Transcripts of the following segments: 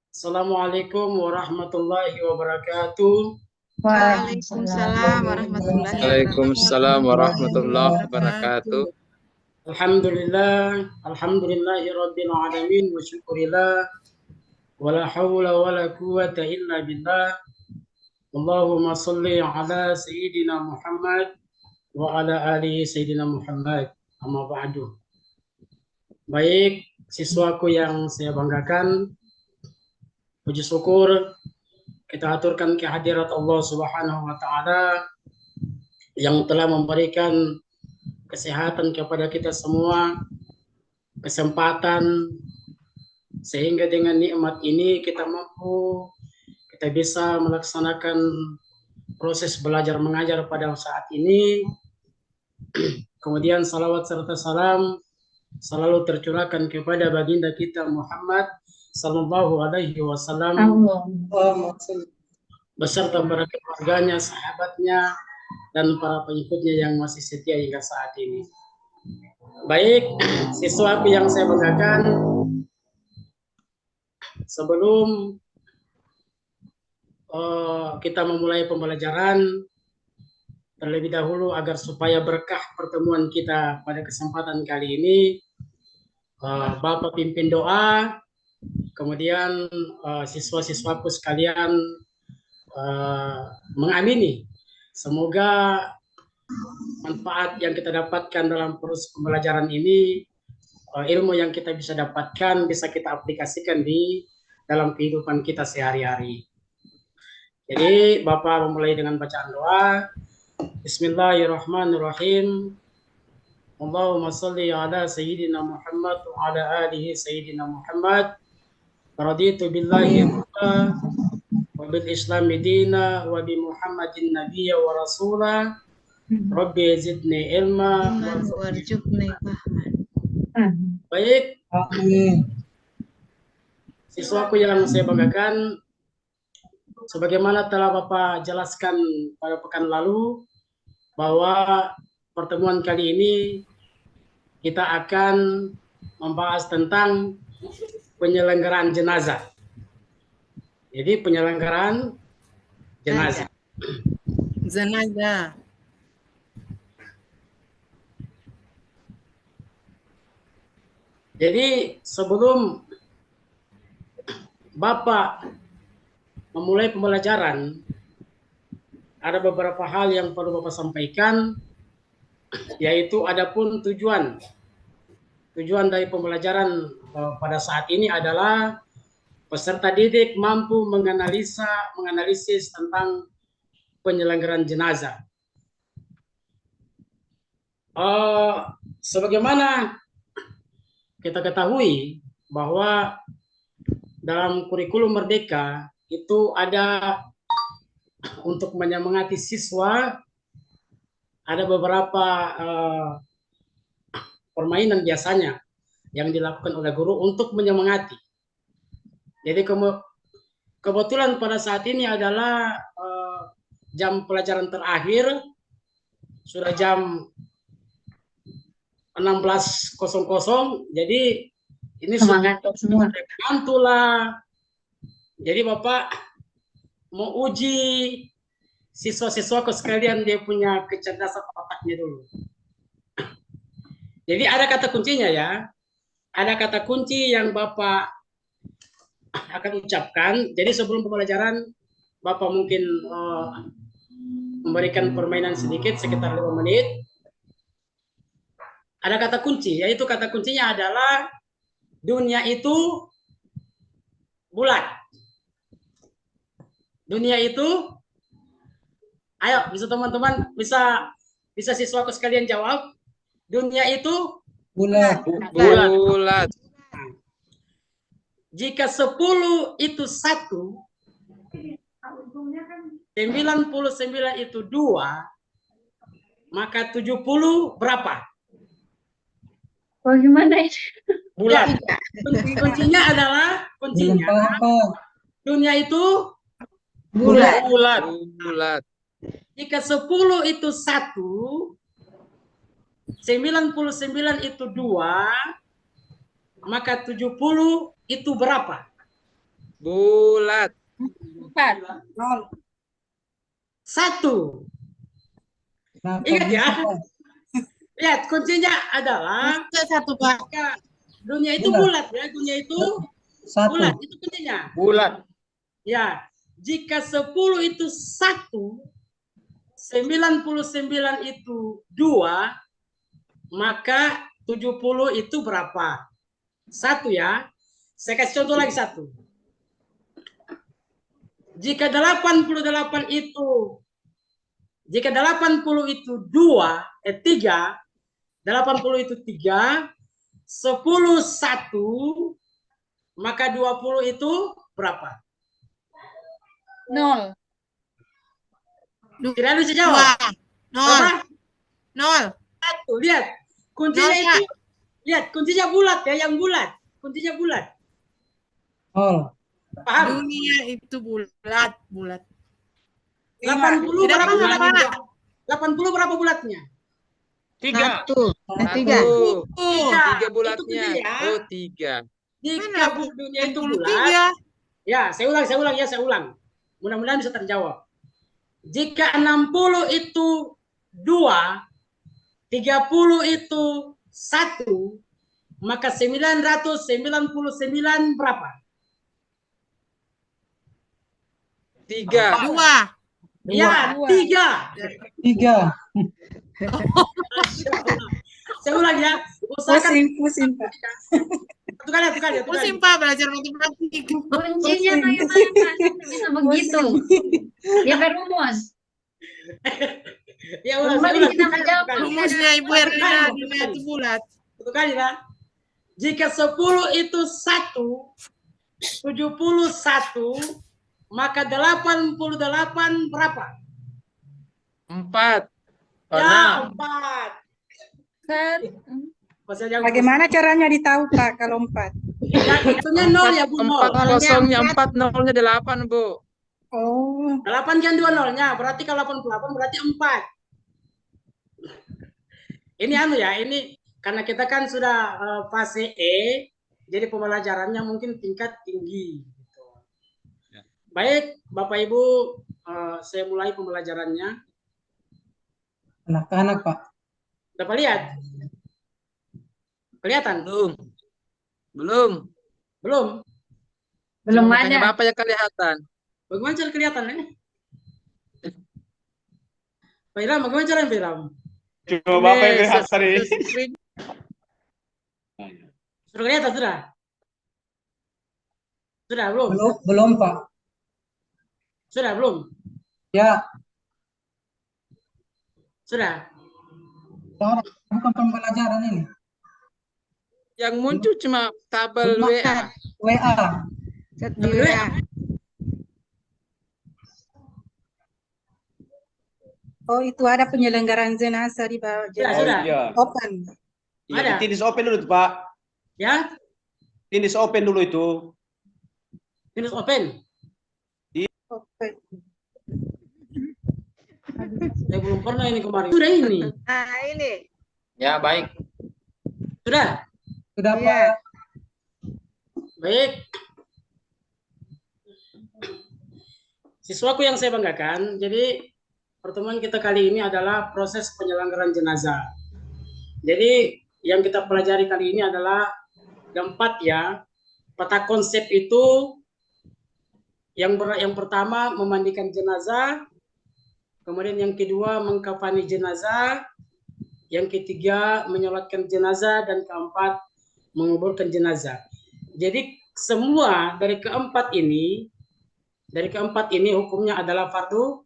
Assalamualaikum warahmatullahi wabarakatuh. Waalaikumsalam warahmatullahi Waalaikumsalam warahmatullahi wabarakatuh. wabarakatuh. Alhamdulillah, alhamdulillahi rabbil alamin wa syukurillah wala hawla wala quwata illa billah. Allahumma salli ala sayyidina Muhammad wa ala ali sayyidina Muhammad. Amma ba'du. Baik, siswaku yang saya banggakan, puji syukur kita aturkan kehadirat Allah Subhanahu wa taala yang telah memberikan kesehatan kepada kita semua, kesempatan sehingga dengan nikmat ini kita bisa melaksanakan proses belajar mengajar pada saat ini. Kemudian salawat serta salam selalu tercurahkan kepada baginda kita Muhammad sallallahu alaihi wasallam beserta para keluarganya, sahabatnya, dan para pengikutnya yang masih setia hingga saat ini. Baik, siswa yang saya banggakan, sebelum kita memulai pembelajaran, terlebih dahulu agar supaya berkah pertemuan kita pada kesempatan kali ini, Bapak pimpin doa, kemudian siswa-siswaku sekalian mengamini. Semoga manfaat yang kita dapatkan dalam proses pembelajaran ini, ilmu yang kita bisa dapatkan bisa kita aplikasikan di dalam kehidupan kita sehari-hari. Jadi Bapak memulai dengan bacaan doa. Bismillahirrahmanirrahim. Allahumma salli ala sayyidina Muhammad wa ala alihi sayyidina Muhammad. Raditu billahi rabba wa bil islami dina wa bi Muhammadin nabiyya wa rasula. Rabbi zidni ilma warzuqni fahman. Baik, siswaku yang saya banggakan, sebagaimana telah Bapak jelaskan pada pekan lalu, bahwa pertemuan kali ini kita akan membahas tentang penyelenggaraan jenazah. Jadi penyelenggaraan jenazah. Jadi sebelum Bapak memulai pembelajaran, ada beberapa hal yang perlu Bapak sampaikan, yaitu adapun tujuan dari pembelajaran pada saat ini adalah peserta didik mampu menganalisis tentang penyelenggaraan jenazah. Sebagaimana kita ketahui bahwa dalam kurikulum Merdeka itu ada untuk menyemangati siswa, ada beberapa permainan biasanya yang dilakukan oleh guru untuk menyemangati. Jadi kebetulan pada saat ini adalah jam pelajaran terakhir, sudah jam 16.00, jadi ini semangat semua mantulah. Jadi Bapak mau uji siswa-siswaku sekalian dia punya kecerdasan otaknya dulu. Jadi ada kata kuncinya ya. Ada kata kunci yang Bapak akan ucapkan. Jadi sebelum pembelajaran Bapak mungkin memberikan permainan sedikit sekitar 5 menit. Ada kata kunci, yaitu kata kuncinya adalah dunia itu bulat. Dunia itu, ayo bisa teman-teman, bisa siswaku sekalian jawab. Dunia itu Bulat. Jika 10 itu 1, 99 itu 2, maka 70 berapa? Bagaimana itu? Bulat. Kuncinya adalah dunia itu bulat. Jika 10 itu 1, 99 itu 2, maka 70 itu berapa? Bulat. 0. 1. Nah, Ingat ya. Pak. Lihat, kuncinya adalah Satu, Pak. jika dunia itu Bulat. bulat ya, dunia itu 1. bulat, itu kuncinya. Bulat. Ya, jika 10 itu 1, 99 itu 2, maka 70 itu berapa? 1 ya. Saya kasih contoh lagi 1. Jika 88 itu 2, 3, 80 itu 3, 10 1, maka 20 itu berapa? 0. Tidak bisa jawab. 0. Apa? 0. 1. Lihat. Kuncinya 0, itu. Lihat, kuncinya bulat ya, yang bulat. Kuncinya bulat. 0. Paham? Dunia itu bulat. 80 Tidak berapa paham, bulatnya? Pak. 80 berapa bulatnya? 3. 1. 3 Itu bulatnya. kuncinya. Oh, 3. Jika Mana? dunia itu bulat, 63. ya saya ulang. Mudah-mudahan bisa terjawab. Jika 60 itu 2, 30 itu 1, maka 999 berapa? 3. 2. Ya, 3. 3. Saya ulang ya. Usahakan Pusing, Pak. satu kali. Pusing, Pak, belajar matematik. Kuncinya bagaimana Pak? Bisa begitu. Ya berumus. Ya ulang. Kembali kita menjawab. Rumusnya Ibu Erlina, dunia itu bulat. Satu kali lah. Jika 10 itu 1, 71, maka 88 berapa? 4. Ya, 4. Bagaimana caranya ditahu, Pak, kalau 4? Ya, hitungnya 0 ya, Bu. 4 0. kosongnya 4, nolnya 8, Bu. Oh. 8 kan 2 nolnya, berarti kalau 88 berarti 4. Ini ini karena kita kan sudah fase E, jadi pembelajarannya mungkin tingkat tinggi. Gitu. Baik, Bapak Ibu, saya mulai pembelajarannya. Anak-anak, Pak. Dapat lihat? Kelihatan? Belum. Belum Makanya ada. Bapak yang kelihatan. Bagaimana cara kelihatan ya? Pak Iram, bagaimana cara Pak Iram? Coba Bapak yang kelihatan nih. Sudah kelihatan sudah? Sudah belum? Belum, Pak. Sudah belum? Ya, Sudah. bukan pembelajaran ini. Yang muncul cuma tabel WA. WA. Di WA. Oh, itu ada penyelenggaraan jenazah di bawah Sudah, Oh sudah. iya. open. Iya, Ada. di Teams open dulu tuh, Pak. Ya, Teams open dulu itu. Teams open. Open. Saya belum pernah ini kemarin. Sudah ini. Nah, ini. Ya, baik. Sudah. Sudah, Iya. Pak. Baik. Siswaku yang saya banggakan, jadi pertemuan kita kali ini adalah proses penyelenggaraan jenazah. Jadi yang kita pelajari kali ini adalah keempat ya. Peta konsep itu yang pertama memandikan jenazah, kemudian yang kedua mengkafani jenazah, yang ketiga menyolatkan jenazah, dan keempat menguburkan jenazah. Jadi semua dari keempat ini hukumnya adalah fardu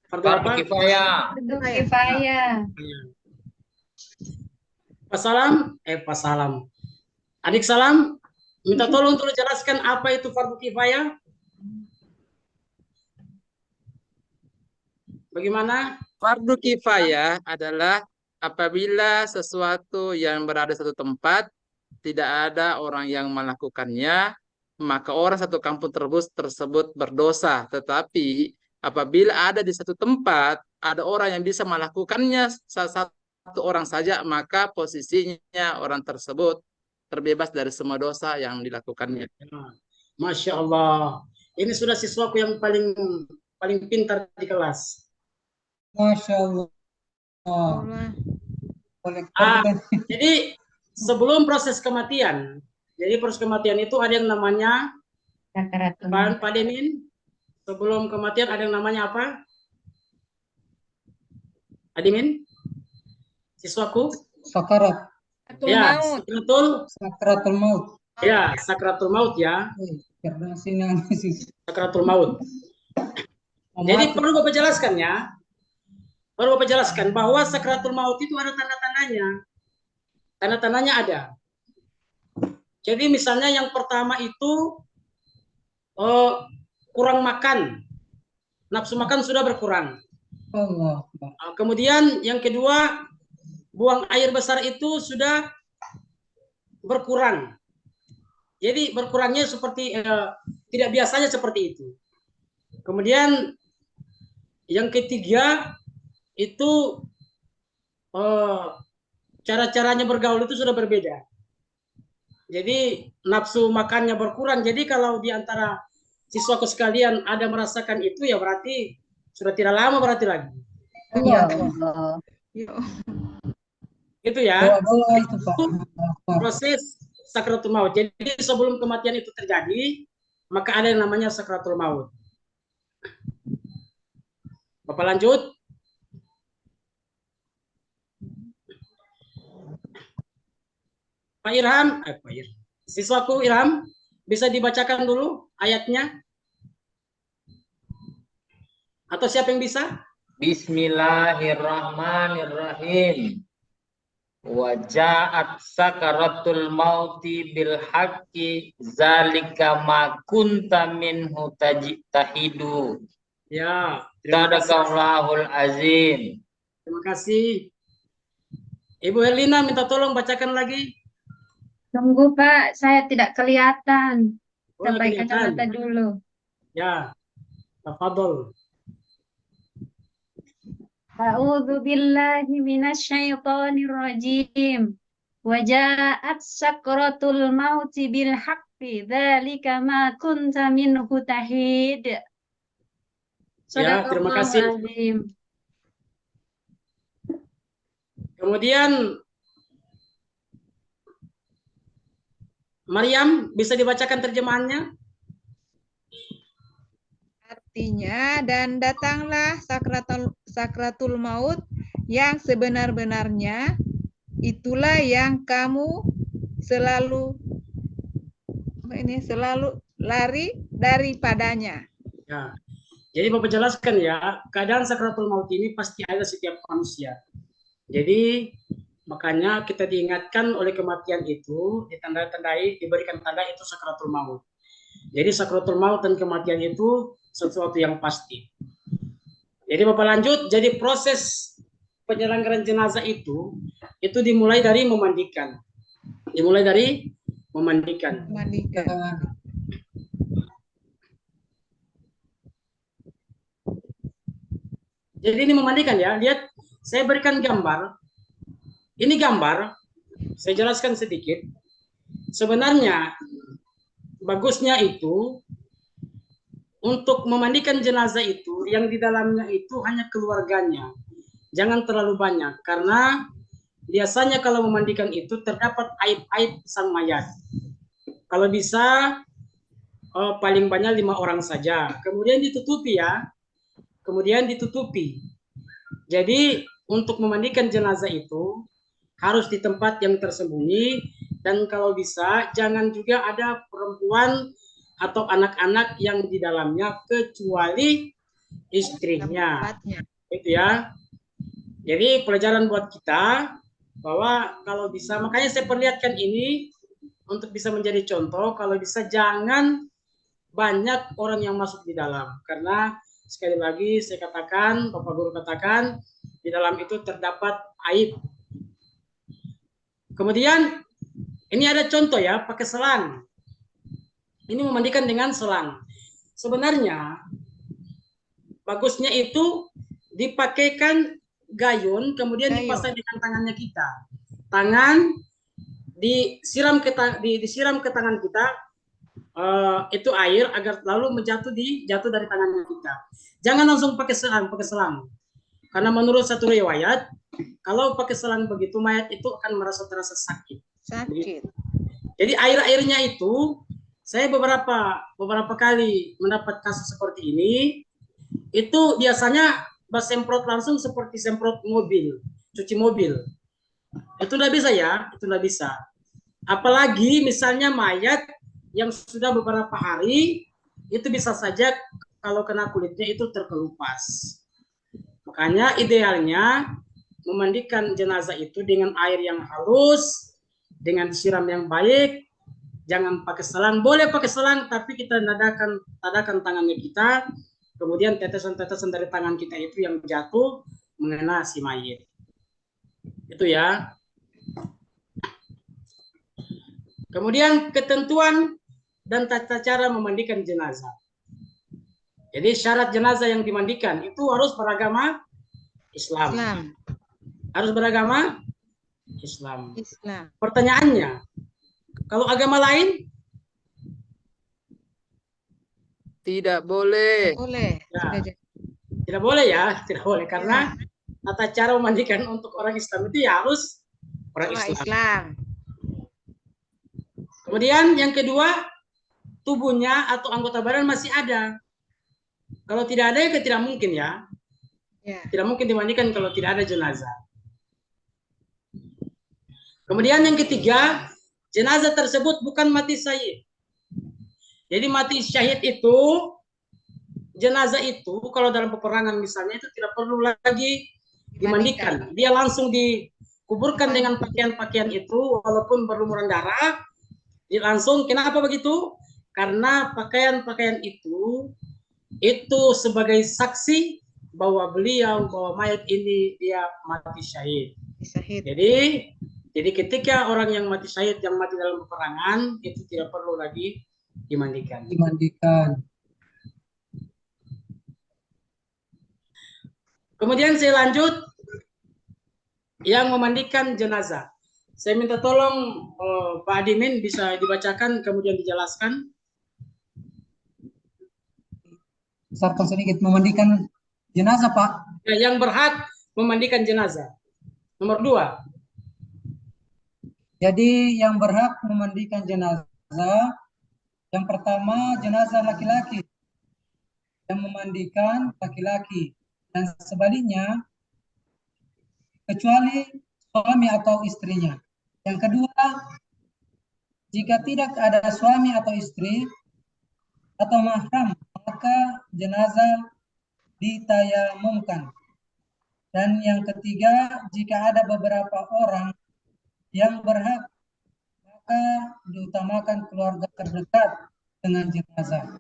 apa? Kifayah. Kifayah. Pak Salam. Adik Salam, minta tolong untuk jelaskan apa itu fardu kifayah. Bagaimana? Fardu kifayah adalah apabila sesuatu yang berada di satu tempat tidak ada orang yang melakukannya, maka orang satu kampung tersebut berdosa. Tetapi apabila ada di satu tempat ada orang yang bisa melakukannya satu orang saja, maka posisinya orang tersebut terbebas dari semua dosa yang dilakukannya. Masya Allah. Ini sudah siswaku yang paling pintar di kelas. Masya Allah. Allah. Jadi sebelum proses kematian, itu ada yang namanya Sakaratul Pak Demin. Sebelum kematian ada yang namanya apa? Adimin? Siswaku? Sakarat. Ya, Maut. Sakratul maut. Ya, sakratul maut ya. Cerdas ini analisis. Sakratul maut. Jadi perlu Bapak jelaskan ya. Perlu Bapak jelaskan bahwa sakratul maut itu ada tanda-tandanya. Tanda-tandanya ada. Jadi misalnya yang pertama itu kurang makan. Nafsu makan sudah berkurang. Allah. Kemudian yang kedua, buang air besar itu sudah berkurang. Jadi berkurangnya seperti tidak biasanya seperti itu. Kemudian yang ketiga itu cara-caranya bergaul itu sudah berbeda. Jadi nafsu makannya berkurang. Jadi kalau di antara siswaku sekalian ada merasakan itu, ya berarti sudah tidak lama berarti lagi. Ya Allah. Itu ya. Itu, Pak. Proses sakratul maut. Jadi sebelum kematian itu terjadi, maka ada yang namanya sakratul maut. Bapak lanjut. Pak Irham, siswaku Irham, bisa dibacakan dulu ayatnya? Atau siapa yang bisa? Bismillahirrahmanirrahim. Wa ja'at sakaratul mauti bil haqqi zalika ma kunta minhu tahidu. Ya, Sadaqallahul azim. terima kasih. Ibu Herlina minta tolong bacakan lagi. Tunggu Pak, saya tidak kelihatan. Oh, Sampai kelihatan. kacamata dulu. Ya, tafadhol. A'udzu billahi minasyaitonir rajim. Wa ja'at sakratul mauti bil haqqi dzalika ma kunta minhu tahid. Ya, terima kasih. Sadaqallahul azim. Kemudian Maryam, bisa dibacakan terjemahannya? Artinya, dan datanglah sakratul maut yang sebenar-benarnya, itulah yang kamu selalu lari daripadanya. Ya. Jadi Bapak jelaskan ya, keadaan sakratul maut ini pasti ada setiap manusia. Jadi makanya kita diingatkan oleh kematian itu, ditandai-tandai, diberikan tanda itu sakratul maut. Jadi sakratul maut dan kematian itu sesuatu yang pasti. Jadi Bapak lanjut, jadi proses penyelenggaraan jenazah itu dimulai dari memandikan. Memandikan. Jadi ini memandikan ya, lihat saya berikan gambar. Ini gambar, saya jelaskan sedikit. Sebenarnya bagusnya itu untuk memandikan jenazah itu yang di dalamnya itu hanya keluarganya. Jangan terlalu banyak karena biasanya kalau memandikan itu terdapat aib-aib sang mayat. Kalau bisa paling banyak 5 orang saja. Kemudian ditutupi ya. Jadi untuk memandikan jenazah itu harus di tempat yang tersembunyi, dan kalau bisa jangan juga ada perempuan atau anak-anak yang di dalamnya kecuali istrinya. Itu ya. Jadi pelajaran buat kita bahwa kalau bisa, makanya saya perlihatkan ini untuk bisa menjadi contoh, kalau bisa jangan banyak orang yang masuk di dalam, karena sekali lagi saya katakan, Bapak Guru katakan, di dalam itu terdapat aib. Kemudian ini ada contoh ya, pakai selang. Ini memandikan dengan selang. Sebenarnya bagusnya itu dipakaikan gayun, kemudian dipasang dengan tangannya kita. Tangan disiram ke tangan kita itu air agar lalu jatuh dari tangan kita. Jangan langsung pakai selang. Karena menurut satu riwayat, kalau pakai selang begitu mayat itu akan terasa sakit. Sakit. Jadi air-airnya itu saya beberapa kali mendapat kasus seperti ini, itu biasanya semprot langsung seperti semprot mobil, cuci mobil. Itu tidak bisa ya, itu tidak bisa. Apalagi misalnya mayat yang sudah beberapa hari, itu bisa saja kalau kena kulitnya itu terkelupas. Makanya idealnya memandikan jenazah itu dengan air yang halus, dengan siram yang baik, jangan pakai selang. Boleh pakai selang, tapi kita tadakan tangannya kita, kemudian tetesan-tetesan dari tangan kita itu yang jatuh mengenai si mayit. Itu ya. Kemudian ketentuan dan tata cara memandikan jenazah. Jadi syarat jenazah yang dimandikan itu harus beragama Islam. Harus beragama Islam. Pertanyaannya, kalau agama lain? Tidak boleh. Ya, tidak boleh ya, tidak boleh karena tata cara memandikan untuk orang Islam itu ya harus orang Islam. Kemudian yang kedua, tubuhnya atau anggota badan masih ada. Kalau tidak ada, ya tidak mungkin ya. Tidak mungkin dimandikan kalau tidak ada jenazah. Kemudian yang ketiga, jenazah tersebut bukan mati syahid. Jadi mati syahid itu, jenazah itu kalau dalam peperangan misalnya itu tidak perlu lagi dimandikan. Dia langsung dikuburkan dengan pakaian-pakaian itu walaupun berlumuran darah. Dia langsung, kenapa begitu? Karena pakaian-pakaian itu sebagai saksi bahwa mayat ini dia mati syahid. Jadi ketika orang yang mati syahid, yang mati dalam peperangan, itu tidak perlu lagi dimandikan. Kemudian saya lanjut yang memandikan jenazah. Saya minta tolong Pak Adimin bisa dibacakan kemudian dijelaskan. Besarkan sedikit, memandikan jenazah, Pak. Yang berhak memandikan jenazah. Nomor 2. Jadi yang berhak memandikan jenazah, yang pertama jenazah laki-laki. Yang memandikan laki-laki. Dan sebaliknya, kecuali suami atau istrinya. Yang kedua, jika tidak ada suami atau istri atau mahram, maka jenazah ditayamumkan. Dan yang ketiga, jika ada beberapa orang yang berhak, maka diutamakan keluarga terdekat dengan jenazah.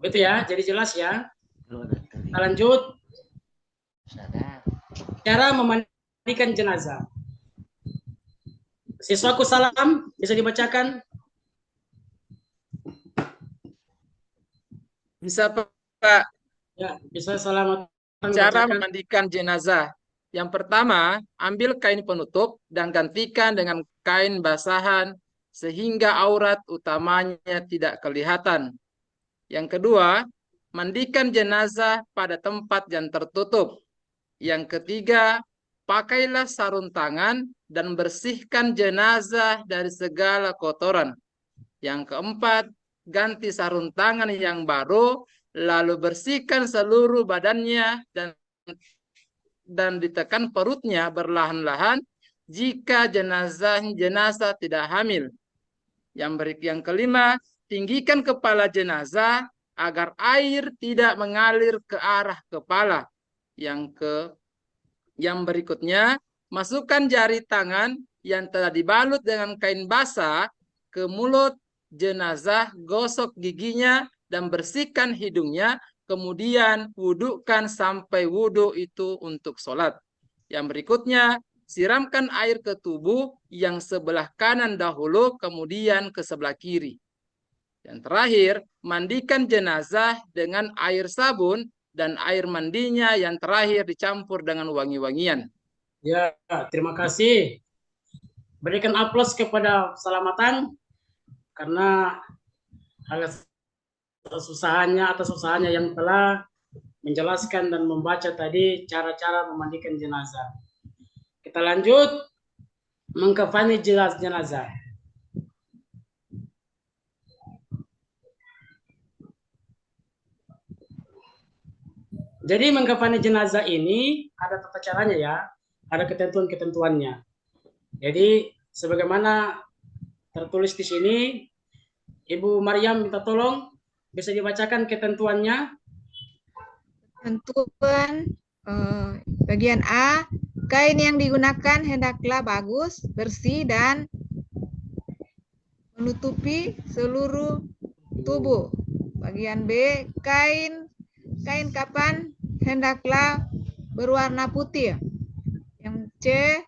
Betul ya, jadi jelas ya. Kita lanjut. Cara memandikan jenazah. Siswaku salam, bisa dibacakan? Bisa, Pak. Ya, bisa selamat. Cara memandikan jenazah. Yang pertama, ambil kain penutup dan gantikan dengan kain basahan sehingga aurat utamanya tidak kelihatan. Yang kedua, mandikan jenazah pada tempat yang tertutup. Yang ketiga, pakailah sarung tangan dan bersihkan jenazah dari segala kotoran. Yang keempat, ganti sarung tangan yang baru, lalu bersihkan seluruh badannya dan ditekan perutnya berlahan-lahan jika jenazah tidak hamil. Yang kelima, tinggikan kepala jenazah agar air tidak mengalir ke arah kepala. Yang berikutnya, masukkan jari tangan yang telah dibalut dengan kain basah ke mulut jenazah, gosok giginya dan bersihkan hidungnya, kemudian wudhukan sampai wudhu itu untuk sholat. Yang berikutnya, siramkan air ke tubuh yang sebelah kanan dahulu, kemudian ke sebelah kiri. Dan terakhir, mandikan jenazah dengan air sabun dan air mandinya yang terakhir dicampur dengan wangi-wangian. Ya, terima kasih. Berikan aplaus kepada Selamatan karena atas usahanya yang telah menjelaskan dan membaca tadi cara-cara memandikan jenazah. Kita lanjut mengkafani jenazah. Jadi mengkafani jenazah ini ada tata caranya ya, ada ketentuan-ketentuannya. Jadi sebagaimana tertulis di sini, Ibu Maryam minta tolong bisa dibacakan ketentuannya. Ketentuan bagian A, kain yang digunakan hendaklah bagus, bersih, dan menutupi seluruh tubuh. Bagian B, kain kapan hendaklah berwarna putih. Yang C,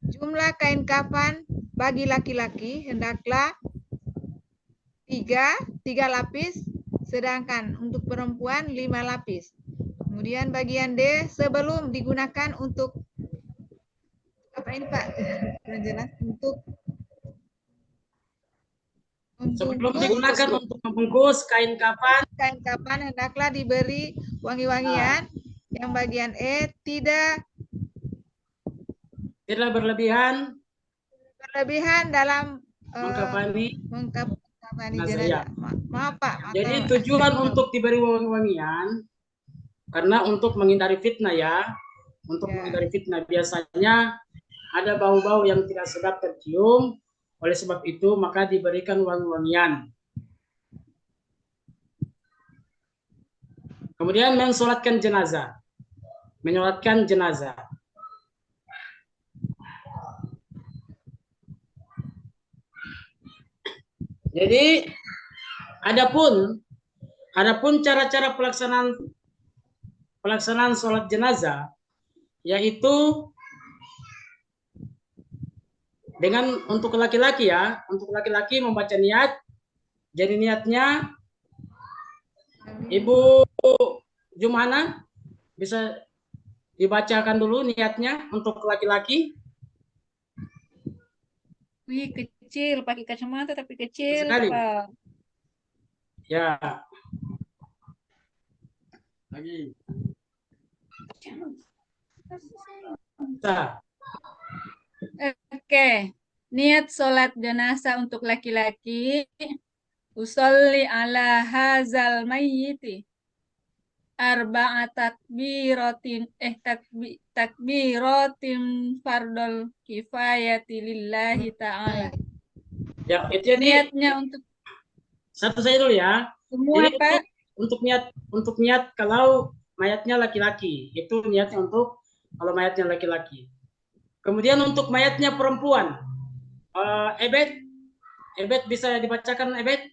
jumlah kain kapan bagi laki-laki hendaklah tiga lapis, sedangkan untuk perempuan 5 lapis. Kemudian bagian D, sebelum digunakan untuk apa ini Pak? Jelas Sebelum digunakan untuk membungkus kain kapan hendaklah diberi wangi-wangian. Yang bagian E, tidak berlebihan dalam mengkafani jenazah. Ya. Maaf Pak. Jadi tujuan untuk diberi wangi-wangian karena untuk menghindari fitnah ya. Untuk menghindari fitnah biasanya ada bau-bau yang tidak sedap tercium. Oleh sebab itu maka diberikan wangi-wangian. Kemudian mensolatkan jenazah. Menyolatkan jenazah. Jadi adapun cara-cara pelaksanaan sholat jenazah yaitu dengan untuk laki-laki ya, untuk laki-laki membaca niat. Jadi niatnya Ibu Jumana bisa dibacakan dulu niatnya untuk laki-laki. Wih, kecil, pakai kacamata tapi kecil. Sekali. Pak. Ya. Lagi. Nah. Oke, niat sholat jenazah untuk laki-laki. Usolli ala hazal mayyiti arba'a takbiratin fardol kifayati lillahi ta'ala. Ya, itu niatnya untuk satu saya dulu ya. Semua jadi Pak. Untuk niat kalau mayatnya laki-laki, itu niatnya untuk kalau mayatnya laki-laki. Kemudian untuk mayatnya perempuan, Ebet bisa dibacakan Ebet?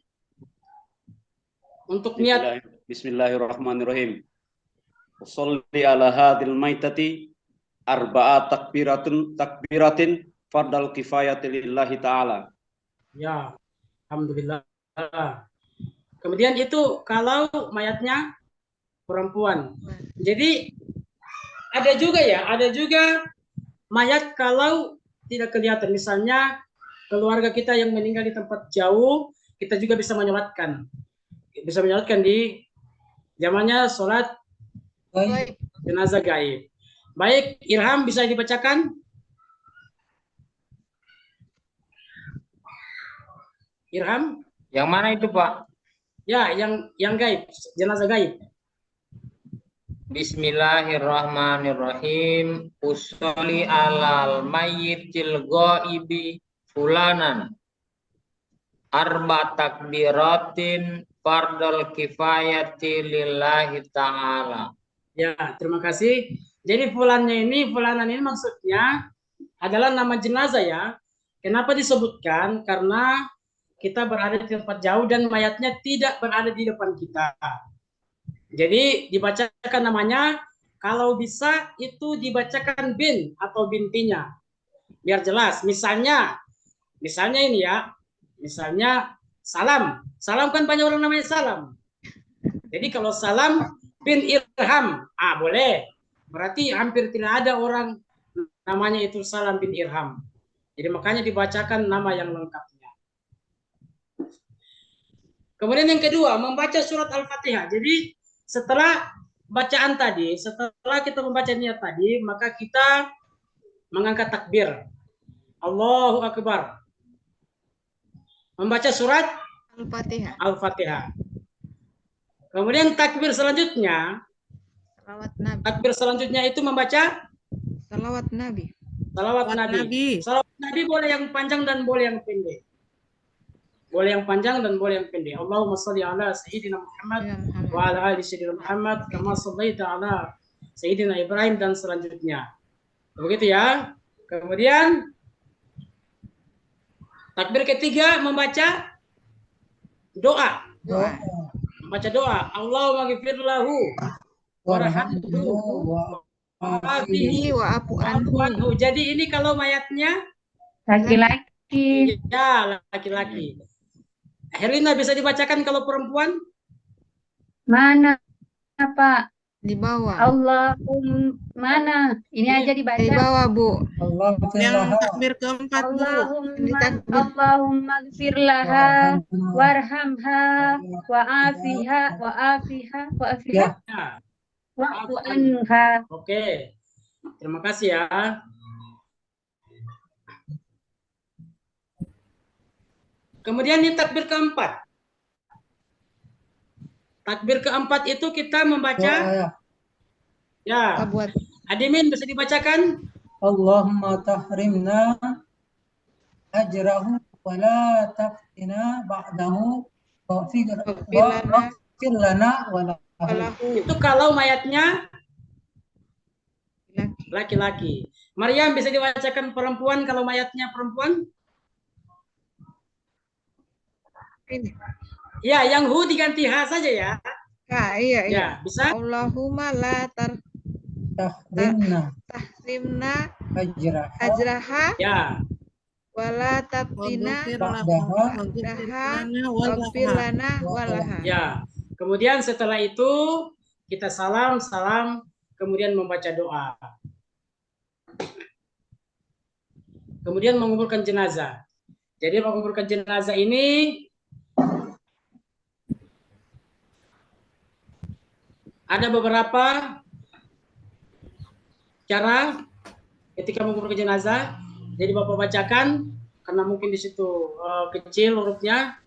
Untuk niat. Bismillahirrahmanirrahim. Sholli ala hadil maitati arba'a takbiratin fardal kifayati lillahi ta'ala. Ya, alhamdulillah. Kemudian itu kalau mayatnya perempuan. Jadi ada juga mayat kalau tidak kelihatan. Misalnya keluarga kita yang meninggal di tempat jauh, kita juga bisa menyolatkan. Bisa menyolatkan di zamannya sholat jenazah gaib. Baik, Ilham bisa dibacakan? Ilham? Yang mana itu Pak? Ya, yang gaib, jenazah gaib. Bismillahirrahmanirrahim. Usolli alal mayyitil ghaibi fulanan arba takbiratin fardal kifayati lillahi ta'ala. Ya, terima kasih. Jadi fulanan ini maksudnya adalah nama jenazah ya. Kenapa disebutkan? Karena kita berada di tempat jauh dan mayatnya tidak berada di depan kita. Jadi dibacakan namanya, kalau bisa itu dibacakan bin atau bintinya. Biar jelas. Misalnya ini ya. Misalnya Salam. Salam kan banyak orang namanya Salam. Jadi kalau Salam bin Ilham, boleh. Berarti hampir tidak ada orang namanya itu Salam bin Irham. Jadi makanya dibacakan nama yang lengkapnya. Kemudian yang kedua, membaca surat Al-Fatihah. Jadi setelah bacaan tadi, setelah kita membaca niat tadi, maka kita mengangkat takbir. Allahu Akbar. Membaca surat Al-Fatihah. Al-Fatihah. Kemudian takbir selanjutnya, Salawat Nabi. takbir selanjutnya itu membaca Salawat Nabi. salawat Nabi. Salawat Nabi boleh yang panjang dan boleh yang pendek. Boleh yang panjang dan boleh yang pendek. Allahumma shalli ala Sayyidina Muhammad wa ala ali Sayyidina Muhammad kama shallaita ala Sayyidina Ibrahim dan selanjutnya. Begitu ya. Kemudian takbir ketiga membaca doa. Doa. Membaca doa. Allahumma ghfir lahu warhamhu wa'afihi Wa'afu anhu. wa'anhu. Jadi ini kalau mayatnya Laki-laki. ya laki-laki. Herlina bisa dibacakan kalau perempuan? Mana, Pak? Di bawah. Mana? Ini aja Di dibaca. bawah, Bu. Allah Yang takbir keempat, Bu. Allahumma gfir laha warhamha wa'afiha Ya. wa'fu anha. Oke. Terima kasih ya. Kemudian ini takbir keempat. Takbir keempat itu kita membaca ya. Buat Adimin bisa dibacakan? Allahumma tahrimna ajrahu wa la taftina ba'dahu waghfir lana wa lahu. Walahu. Itu kalau mayatnya Laki. laki-laki. Maryam bisa dibacakan perempuan kalau mayatnya perempuan? Ini. Ya, yang hu diganti ha saja ya. Iya. Ya, bisa? Allahumma la Tahrimna tahrimna ajraha ajraha Ya. wala tabtina waghfir lana walaha. Ya. Kemudian setelah itu kita salam, kemudian membaca doa. Kemudian menguburkan jenazah. Jadi menguburkan jenazah ini ada beberapa cara ketika menguburkan jenazah. Jadi Bapak bacakan karena mungkin di situ kecil hurufnya.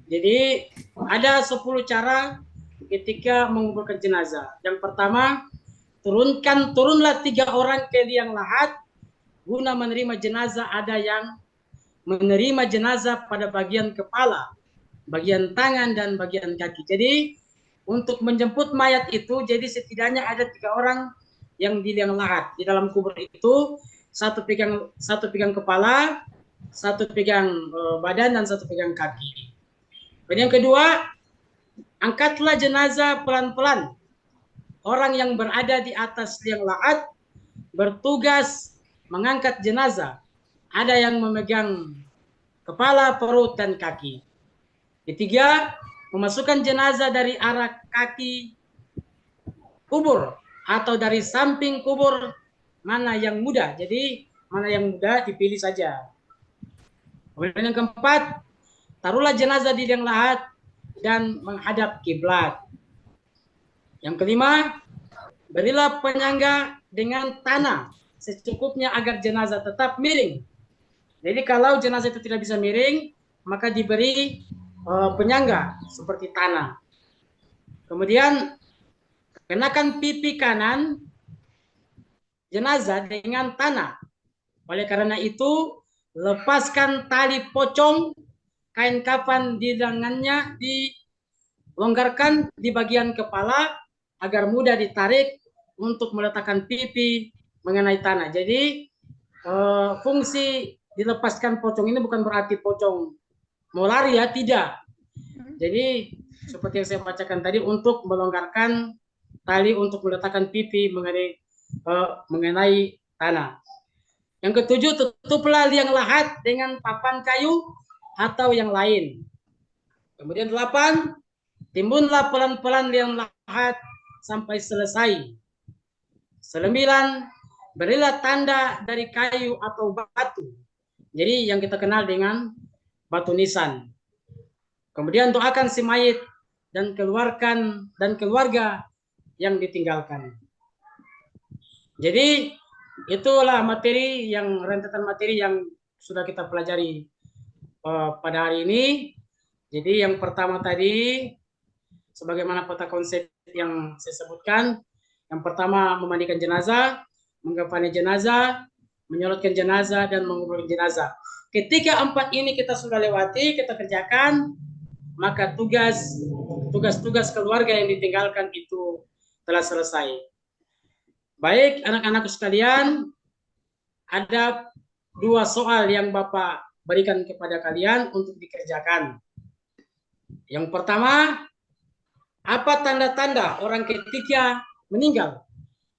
Jadi ada 10 cara ketika menguburkan jenazah. Yang pertama, turunlah 3 orang ke liang lahat guna menerima jenazah. Ada yang menerima jenazah pada bagian kepala, bagian tangan dan bagian kaki. Jadi untuk menjemput mayat itu, jadi setidaknya ada 3 orang yang di liang lahat. Di dalam kubur itu satu pegang kepala, satu pegang badan dan satu pegang kaki. Dan yang kedua, angkatlah jenazah pelan-pelan. Orang yang berada di atas liang lahat bertugas mengangkat jenazah. Ada yang memegang kepala, perut, dan kaki. Ketiga, memasukkan jenazah dari arah kaki kubur atau dari samping kubur, mana yang mudah. Jadi mana yang mudah dipilih saja. Kemudian yang keempat, taruhlah jenazah di liang lahat dan menghadap kiblat. Yang kelima, berilah penyangga dengan tanah secukupnya agar jenazah tetap miring. Jadi kalau jenazah itu tidak bisa miring, maka diberi penyangga seperti tanah. Kemudian kenakan pipi kanan jenazah dengan tanah. Oleh karena itu, lepaskan tali pocong kain kafan di lengannya, dilonggarkan di bagian kepala agar mudah ditarik untuk meletakkan pipi mengenai tanah. Jadi fungsi dilepaskan pocong ini bukan berarti pocong mau lari ya, tidak. Jadi seperti yang saya bacakan tadi, untuk melonggarkan tali untuk meletakkan pipi mengenai tanah. Yang ketujuh, tutuplah liang lahat dengan papan kayu atau yang lain. Kemudian 8, timbunlah pelan-pelan liang lahat sampai selesai. 9, berilah tanda dari kayu atau batu. Jadi yang kita kenal dengan batu nisan. Kemudian doakan si mayit dan keluarkan dan keluarga yang ditinggalkan. Jadi itulah materi yang rentetan materi yang sudah kita pelajari pada hari ini. Jadi yang pertama tadi, sebagaimana peta konsep yang saya sebutkan, yang pertama memandikan jenazah, mengkafani jenazah, menyolatkan jenazah, dan menguburkan jenazah. Ketika 4 ini kita sudah lewati, kita kerjakan, maka tugas-tugas keluarga yang ditinggalkan itu telah selesai. Baik, anak-anakku sekalian, ada 2 soal yang Bapak berikan kepada kalian untuk dikerjakan. Yang pertama, apa tanda-tanda orang ketika meninggal?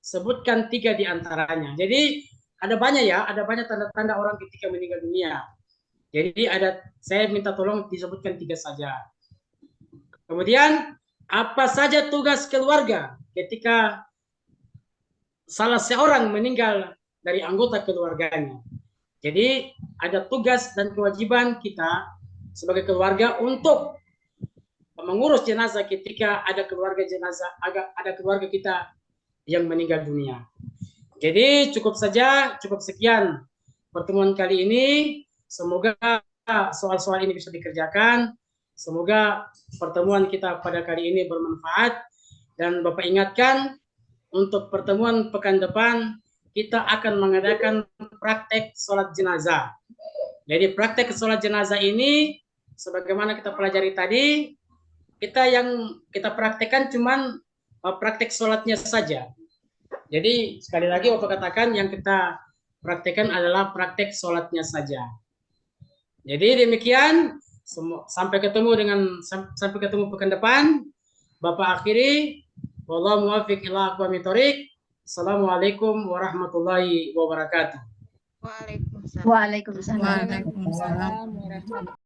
Sebutkan 3 di antaranya. Jadi ada banyak ya, ada banyak tanda-tanda orang ketika meninggal dunia. Jadi saya minta tolong disebutkan 3 saja. Kemudian apa saja tugas keluarga ketika salah seorang meninggal dari anggota keluarganya. Jadi ada tugas dan kewajiban kita sebagai keluarga untuk mengurus jenazah ketika ada keluarga kita yang meninggal dunia. Jadi cukup sekian pertemuan kali ini. Semoga soal-soal ini bisa dikerjakan. Semoga pertemuan kita pada kali ini bermanfaat. Dan Bapak ingatkan, untuk pertemuan pekan depan kita akan mengadakan praktek sholat jenazah. Jadi praktek sholat jenazah ini, sebagaimana kita pelajari tadi, kita praktekkan cuman praktek sholatnya saja. Jadi sekali lagi Bapak katakan, yang kita praktekkan adalah praktek sholatnya saja. Jadi demikian, sampai ketemu pekan depan. Bapak akhiri, wallahu muwaffiq ila aqwamit thoriq. Assalamualaikum warahmatullahi wabarakatuh. Waalaikumsalam. Waalaikumsalam. Waalaikumsalam.